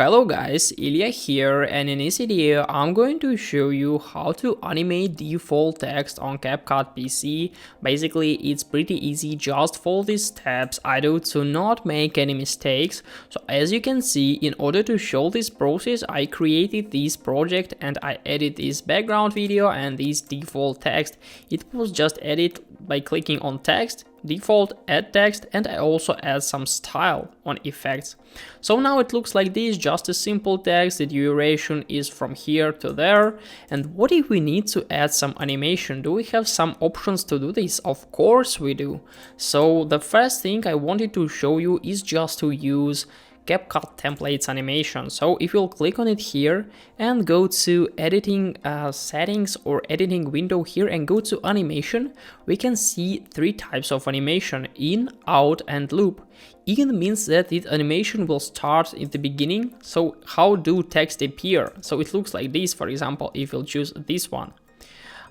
Hello guys, Ilya here, and in this video I'm going to show you how to animate default text on CapCut PC. Basically it's pretty easy, just follow these steps I do to not make any mistakes. So as you can see, in order to show this process I created this project and I added this background video and this default text. It was just added by clicking on text, default, add text, and I also add some style on effects. So now it looks like this, just a simple text. The duration is from here to there. And what if we need to add some animation? Do we have some options to do this? Of course we do. So the first thing I wanted to show you is just to use CapCut templates animation. So if you'll click on it here and go to editing settings or editing window here and go to animation, we can see three types of animation: in, out, and loop. In means that the animation will start in the beginning. So how do text appear? So it looks like this, for example, if you'll choose this one.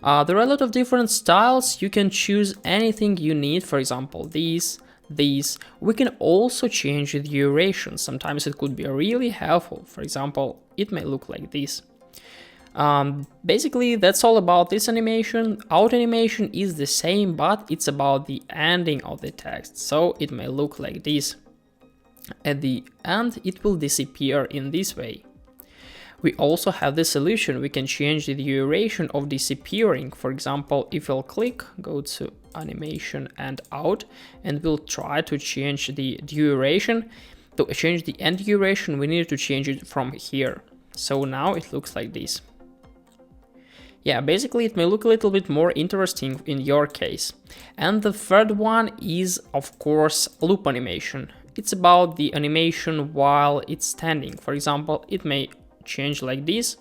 There are a lot of different styles. You can choose anything you need, for example these. We can also change the duration. Sometimes it could be really helpful. For example, it may look like this. Basically that's all about this animation. Out animation is the same, but it's about the ending of the text, so it may look like this. At the end it will disappear in this way. We also have the solution. We can change the duration of disappearing. For example, if I'll click, go to animation and out, and we'll try to change the duration. To change the end duration, we need to change it from here. So now it looks like this. Yeah, basically it may look a little bit more interesting in your case. And the third one is, of course, loop animation. It's about the animation while it's standing. For example, it may change like this.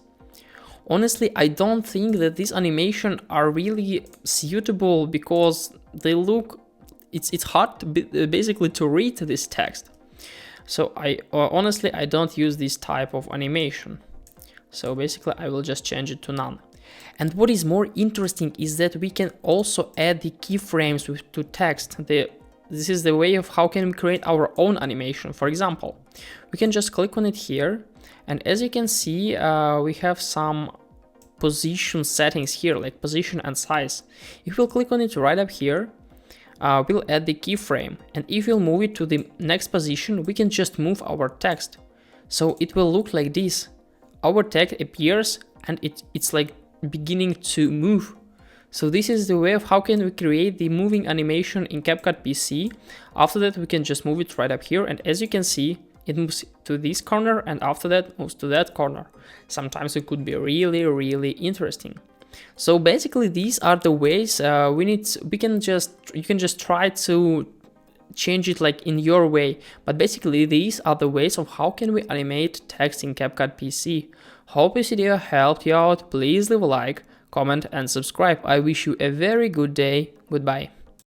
Honestly, I don't think that these animations are really suitable because they look, it's hard to basically to read this text. So honestly I don't use this type of animation. So basically I will just change it to none. And what is more interesting is that we can also add the keyframes to text. This is the way of how can we create our own animation. For example, we can just click on it here, and as you can see, we have some position settings here, like position and size. If we'll click on it right up here, we'll add the keyframe, and if we'll move it to the next position, we can just move our text. So it will look like this. Our text appears and it's like beginning to move. So this is the way of how can we create the moving animation in CapCut PC. After that we can just move it right up here, and as you can see, it moves to this corner and after that moves to that corner. Sometimes it could be really interesting. So basically these are the ways you can just try to change it like in your way, but basically these are the ways of how can we animate text in CapCut PC. Hope this video helped you out. Please leave a like, comment and subscribe. I wish you a very good day. Goodbye.